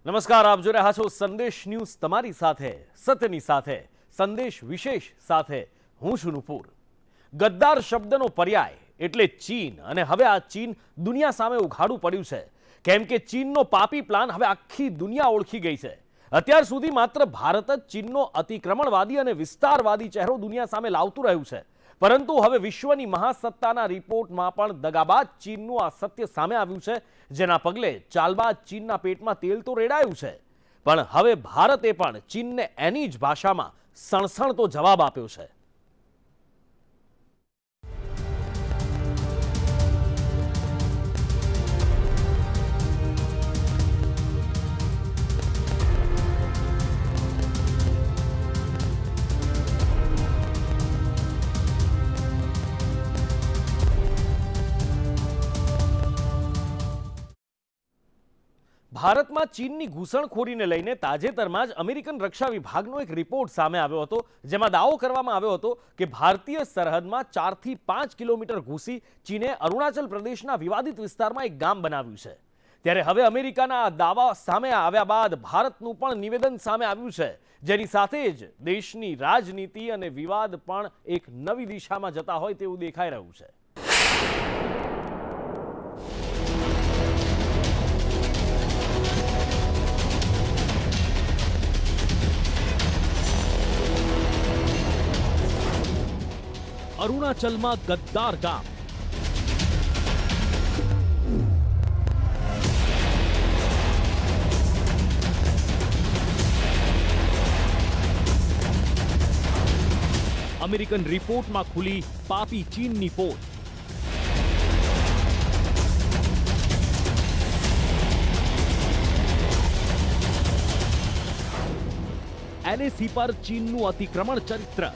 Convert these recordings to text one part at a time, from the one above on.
નમસ્કાર, આપ જોઈ રહ્યા છો સંદેશ ન્યૂઝ, તમારી સાથે સત્યની સાથે સંદેશ વિશેષ સાથે હું છું નુપુર। ગદ્દાર શબ્દનો પર્યાય એટલે ચીન, અને હવે આ ચીન દુનિયા સામે ઉઘાડું પડ્યું છે, કેમ કે ચીનનો પાપી પ્લાન હવે આખી દુનિયા ઓળખી ગઈ છે। અત્યાર સુધી માત્ર ભારત જ ચીનનો અતિક્રમણવાદી અને વિસ્તારવાદી ચહેરો દુનિયા સામે લાવતું રહ્યું છે, પરંતુ હવે વિશ્વની મહાસત્તાના રિપોર્ટમાં પણ દગાબાજ ચીનનું આ સત્ય સામે આવ્યું છે, જેના પગલે ચાલબાજ ચીનના પેટમાં તેલ તો રેડાયું છે, પણ હવે ભારતે પણ ચીનને એની જ ભાષામાં સણસણતો જવાબ આપ્યો છે। ભારતમાં ચીનની ઘૂસણખોરીને લઈને તાજેતરમાં જ અમેરિકન રક્ષા વિભાગનો એક રિપોર્ટ સામે આવ્યો હતો, જેમાં દાવો કરવામાં આવ્યો હતો કે ભારતીય સરહદમાં 4 થી 5 કિલોમીટર ઘૂસી ચીને અરુણાચલ પ્રદેશના વિવાદિત વિસ્તારમાં એક ગામ બનાવ્યું છે। ત્યારે હવે અમેરિકાના આ દાવા સામે આવ્યા બાદ ભારતનું પણ નિવેદન સામે આવ્યું છે, જેની સાથે જ દેશની રાજનીતિ અને વિવાદ પણ એક નવી દિશામાં જતા હોય તેવું દેખાઈ રહ્યું છે। અરુણાચલમાં ગદ્દાર ગામ, અમેરિકન રિપોર્ટમાં ખુલી પાપી ચીનની પોલ। એલએસી પર ચીનનું અતિક્રમણ ચરિત્ર,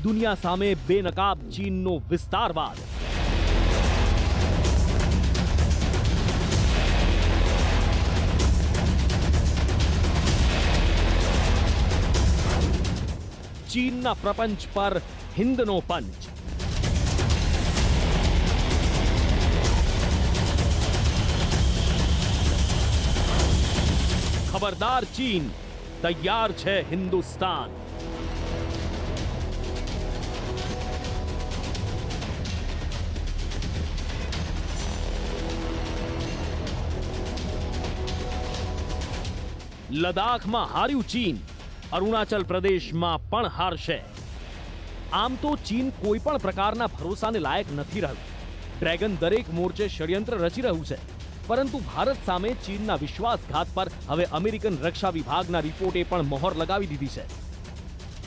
દુનિયા સામે બેનકાબ ચીનનો વિસ્તારવાદ, ચીનના પ્રપંચ પર હિન્દનો પંચ, ખબરદાર ચીન, તૈયાર છે હિન્દુસ્તાન। લદ્દાખમાં હાર્યું ચીન, અરુણાચલ પ્રદેશમાં પણ હારશે। આમ તો ચીન કોઈ પણ પ્રકારના ભરોસાને લાયક નથી રહ્યું। ડ્રેગન દરેક મોરચે ષડયંત્ર રચી રહ્યું છે, પરંતુ ભારત સામે ચીનના વિશ્વાસઘાત પર હવે અમેરિકન રક્ષા વિભાગના રિપોર્ટે પણ મહોર લગાવી દીધી છે।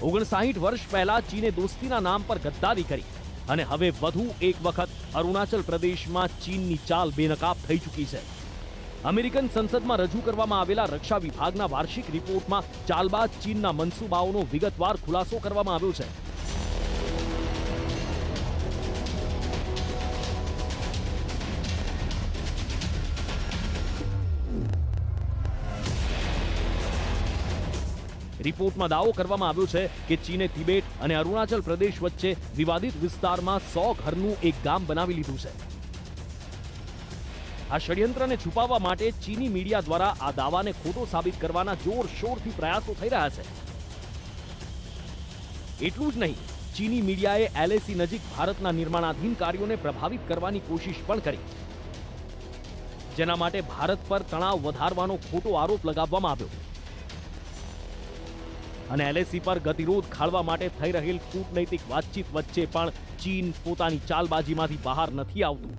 59 વર્ષ પહેલા ચીને દોસ્તીના નામ પર ગદ્દારી કરી, અને હવે વધુ એક વખત અરુણાચલ પ્રદેશમાં ચીનની ચાલ બેનકાબ થઈ ચૂકી છે। અમેરિકન સંસદમાં રજૂ કરવામાં આવેલા રક્ષા વિભાગના વાર્ષિક રિપોર્ટમાં ચાલબાજ ચીનના મનસૂબાઓનો વિગતવાર ખુલાસો કરવામાં આવ્યો છે। રિપોર્ટમાં દાવો કરવામાં આવ્યો છે કે ચીને તિબેટ અને અરુણાચલ પ્રદેશ વચ્ચે વિવાદિત વિસ્તારમાં 100 ઘરનું એક ગામ બનાવી લીધું છે। આ ષડયંત્રને છુપાવવા માટે ચીની મીડિયા દ્વારા આ દાવાને ખોટો સાબિત કરવાના જોરશોરથી પ્રયાસો થઈ રહ્યા છે। એટલું જ નહીં, ચીની મીડિયાએ એલએસી નજીક ભારતના નિર્માણાધીન કાર્યોને પ્રભાવિત કરવાની કોશિશ પણ કરી, જેના માટે ભારત પર તણાવ વધારવાનો ખોટો આરોપ લગાવવામાં આવ્યો, અને એલએસી પર ગતિરોધ ખાળવા માટે થઈ રહેલ કૂટનૈતિક વાતચીત વચ્ચે પણ ચીન પોતાની ચાલબાજીમાંથી બહાર નથી આવતું।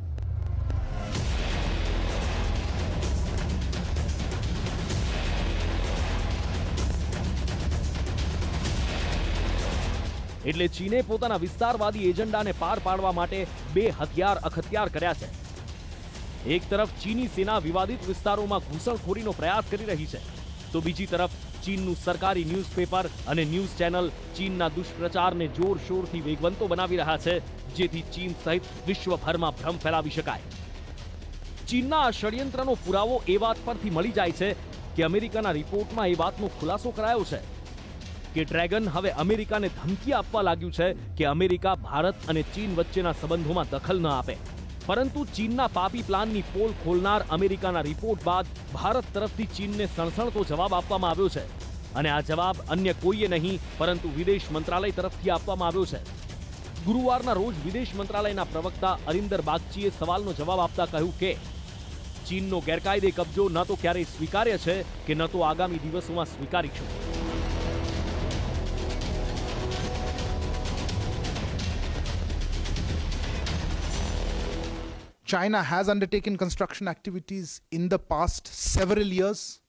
એટલે ચીને પોતાના વિસ્તારવાદી એજન્ડાને પાર પાડવા માટે બે હથિયાર અખત્યાર કર્યા છે। એક તરફ ચીની સેના વિવાદિત વિસ્તારોમાં ઘૂસણખોરીનો પ્રયાસ કરી રહી છે, તો બીજી તરફ ચીનનું સરકારી ન્યૂઝપેપર અને ન્યૂઝ ચેનલ ચીનના દુષ્પ્રચારને જોરશોરથી વેગવંતો બનાવી રહ્યા છે, જેથી ચીન સહિત વિશ્વભરમાં ભ્રમ ફેલાવી શકાય। ચીનના આ ષડયંત્રનો પુરાવો એ વાત પરથી મળી જાય છે કે અમેરિકાના રિપોર્ટમાં એ વાતનો ખુલાસો કરાયો છે કે ડ્રેગન હવે અમેરિકાને ધમકી આપવા લાગ્યું છે કે અમેરિકા ભારત અને ચીન વચ્ચેના સંબંધોમાં દખલ ન આપે. પરંતુ ચીનના પાપી પ્લાનની પોલ ખોલનાર અમેરિકાના રિપોર્ટ બાદ ભારત તરફથી ચીનને સણસણતો જવાબ આપવામાં આવ્યો છે. અને આ જવાબ અન્ય કોઈએ નહીં પરંતુ વિદેશ મંત્રાલય તરફથી આપવામાં આવ્યો છે. ગુરુવારના રોજ વિદેશ મંત્રાલયના પ્રવક્તા અરિંદર બાગચીએ સવાલનો જવાબ આપતા કહ્યું કે ચીનનો ગેરકાયદે કબજો ન તો ક્યારેય સ્વીકાર્ય છે કે ન તો આગામી દિવસોમાં સ્વીકારીશું. China has undertaken construction activities in the past several years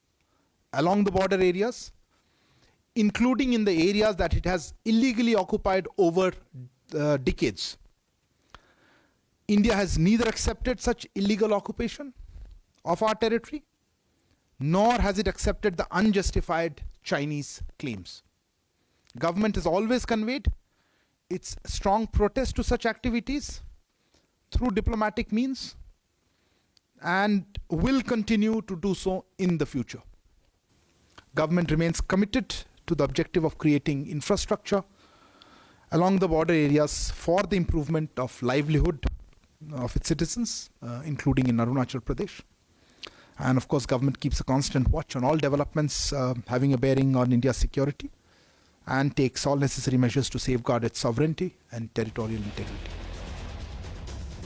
along the border areas, including in the areas that it has illegally occupied over decades. India has neither accepted such illegal occupation of our territory, nor has it accepted the unjustified Chinese claims. Government has always conveyed its strong protest to such activities through diplomatic means and will continue to do so in the future. Government remains committed to the objective of creating infrastructure along the border areas for the improvement of livelihood of its citizens, including in Arunachal Pradesh. And of course, government keeps a constant watch on all developments having a bearing on India's security and takes all necessary measures to safeguard its sovereignty and territorial integrity.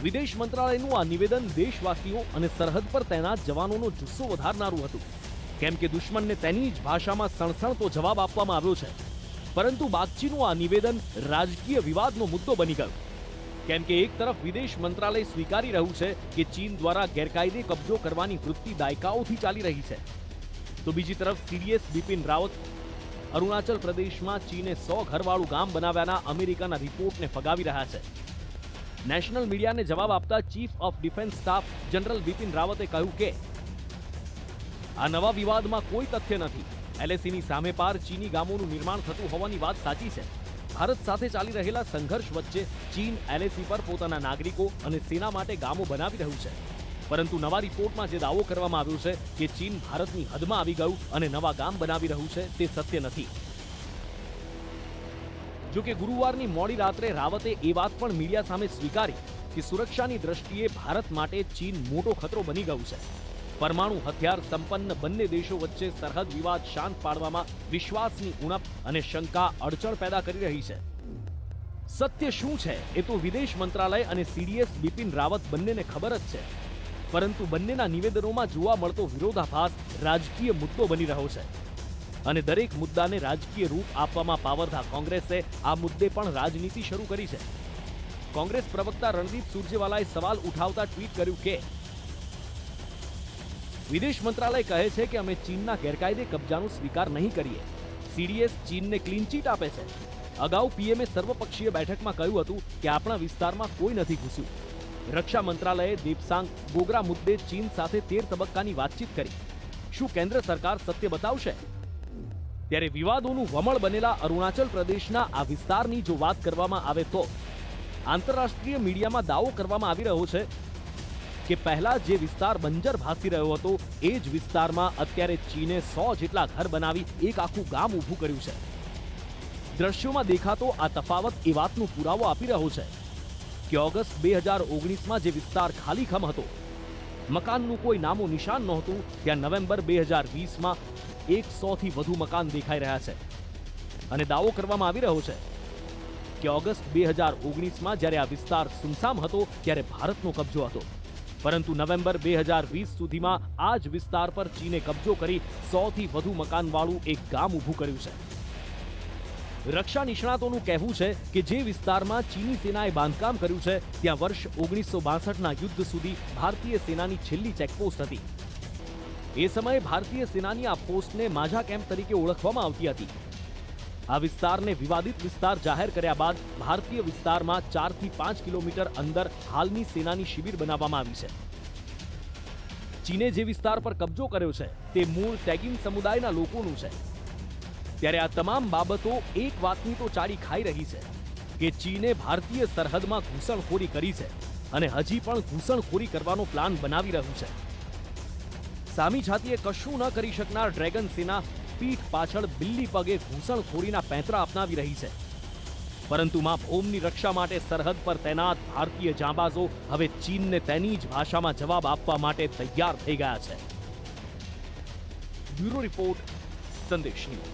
વિદેશ મંત્રાલયનું આ નિવેદન દેશવાસીઓ અને સરહદ પર તૈનાત જવાનોનો જુસ્સો વધારનારું હતું, કેમ કે દુશ્મનને તેની જ ભાષામાં સણસણતો જવાબ આપવામાં આવ્યો છે. પરંતુ બાગચીનું આ નિવેદન રાજકીય વિવાદનો મુદ્દો બની ગયું, કેમ કે એક તરફ વિદેશ મંત્રાલય સ્વીકારી રહ્યું છે કે ચીન દ્વારા ગેરકાયદે કબજો કરવાની વૃત્તિ દાયકાઓથી ચાલી રહી છે, તો બીજી તરફ સીડીએસ બિપિન રાવત અરુણાચલ પ્રદેશમાં ચીને 100 ઘરવાળું ગામ બનાવ્યાના અમેરિકાના રિપોર્ટને ફગાવી રહ્યા છે. નેશનલ મીડિયાને જવાબ આપતા chief of defence staff general Bipin રાવતે કહ્યું કે આ નવા વિવાદમાં કોઈ તથ્ય નથી. એલએસીની સામે પાર ચીની ગામોનું નિર્માણ થતું હોવાની વાત સાચી છે. ભારત સાથે ચાલી રહેલા સંઘર્ષ વચ્ચે ચીન એલએસી પર પોતાના નાગરિકો અને સેના માટે ગામો બનાવી રહ્યું છે. પરંતુ નવા રિપોર્ટમાં જે દાવો કરવામાં આવ્યો છે કે ચીન ભારતની હદમાં આવી ગયું અને નવા ગામ બનાવી રહ્યું છે તે સત્ય નથી. જો કે ગુરુવારની મોડી રાત્રે રાવતે એ વાત પણ મીડિયા સામે સ્વીકારી કે સુરક્ષાની દ્રષ્ટિએ ભારત માટે ચીન મોટો ખતરો બની ગયું છે. પરમાણુ હથિયાર સંપન્ન બંને દેશો વચ્ચે સરહદ વિવાદ શાંત પાડવામાં વિશ્વાસની ઉણપ અને શંકા અડચણ પેદા કરી રહી છે. સત્ય શું છે એ તો વિદેશ મંત્રાલય અને સીડીએસ બિપિન રાવત બંનેને ખબર જ છે, પરંતુ બંનેના નિવેદનોમાં જોવા મળતો વિરોધાભાસ રાજકીય મુદ્દો બની રહ્યો છે. અને દરેક મુદ્દાને રાજકીય રૂપ આપવામાં પાવરધા કોંગ્રેસે આ મુદ્દે પણ રાજનીતિ શરૂ કરી છે. કોંગ્રેસ પ્રવક્તા રણદીપ સુરજેવાલાએ સવાલ ઉઠાવતા ટ્વીટ કર્યું કે વિદેશ મંત્રાલય કહે છે કે અમે ચીનના ગેરકાયદે કબજાનો સ્વીકાર નહીં કરીએ. સીડીએસ ચીનને ક્લીન ચીટ આપે છે. અગાઉ પીએમએ સર્વપક્ષીય બેઠકમાં કહ્યું હતું કે આપણા વિસ્તારમાં કોઈ નથી ઘૂસ્યું. રક્ષા મંત્રાલયે દેપસાંગ બોગરા મુદ્દે ચીન સાથે 13 તબક્કાની વાતચીત કરી. શું કેન્દ્ર સરકાર સત્ય બતાવશે? ત્યારે વિવાદોનું વમળ બનેલા અરુણાચલ પ્રદેશના આ વિસ્તારની જો વાત કરવામાં આવે તો આંતરરાષ્ટ્રીય મીડિયામાં દાવો કરવામાં આવી રહ્યો છે કે પહેલા જે વિસ્તાર બંજર ભાસી રહ્યો હતો એ જ વિસ્તારમાં અત્યારે ચીને 100 જેટલા ઘર બનાવી એક આખું ગામ ઊભું કર્યું છે. દ્રશ્યોમાં દેખાતો આ તફાવત એ વાતનો પુરાવો આપી રહ્યો છે કે ઓગસ્ટ 2019માં જે વિસ્તાર ખાલીખમ હતો, મકાનનું કોઈ નામો નિશાન નહોતું, ત્યાં નવેમ્બર 2020માં 100થી વધુ મકાન દેખાઈ રહ્યા છે. અને દાવો કરવામાં આવી રહ્યો છે કે ઓગસ્ટ 2019માં જ્યારે આ વિસ્તાર સુમસામ હતો ત્યારે ભારતનો કબજો હતો, પરંતુ નવેમ્બર 2020 સુધીમાં આ જ વિસ્તાર પર ચીને કબજો કરી 100થી વધુ મકાનવાળું એક ગામ ઊભું કર્યું છે. રક્ષા નિષ્ણાતોનું કહેવું છે કે જે વિસ્તારમાં ચીની સેનાએ બાંધકામ કર્યું છે ત્યાં વર્ષ 1962ના યુદ્ધ સુધી ભારતીય સેનાની છેલ્લી ચેકપોસ્ટ હતી. એ સમયે ભારતીય સેનાની આ પોસ્ટને माझा કેમ્પ તરીકે ઓળખવામાં આવતી હતી. આ વિસ્તારને વિવાદિત વિસ્તાર જાહેર કર્યા બાદ ભારતીય વિસ્તારમાં 4 થી 5 કિલોમીટર અંદર હાલની સેનાની શિબિર બનાવવામાં આવી છે. ચીને જે વિસ્તાર પર કબજો કર્યો છે તે મૂળ ટેગિન સમુદાયના લોકોનું છે. ત્યારે આ તમામ બાબતો એક વાતની તો ચાડી ખાઈ રહી છે કે ચીને ભારતીય સરહદમાં ઘૂસણખોરી કરી છે અને હજી પણ ઘૂસણખોરી કરવાનો પ્લાન બનાવી રહ્યું છે. સામી છાતીએ કશું ન કરી શકનાર ડ્રેગન સેના પીઠ પાછળ બિલ્લી પગે ઘૂસણખોરીના પેંતરા અપનાવી રહી છે. પરંતુ માં ભૂમની રક્ષા માટે સરહદ પર તૈનાત ભારતીય જાંબાઝો હવે ચીનને તેની જ ભાષામાં જવાબ આપવા માટે તૈયાર થઈ ગયા છે. બ્યુરો રિપોર્ટ, સંદેશ ન્યૂઝ.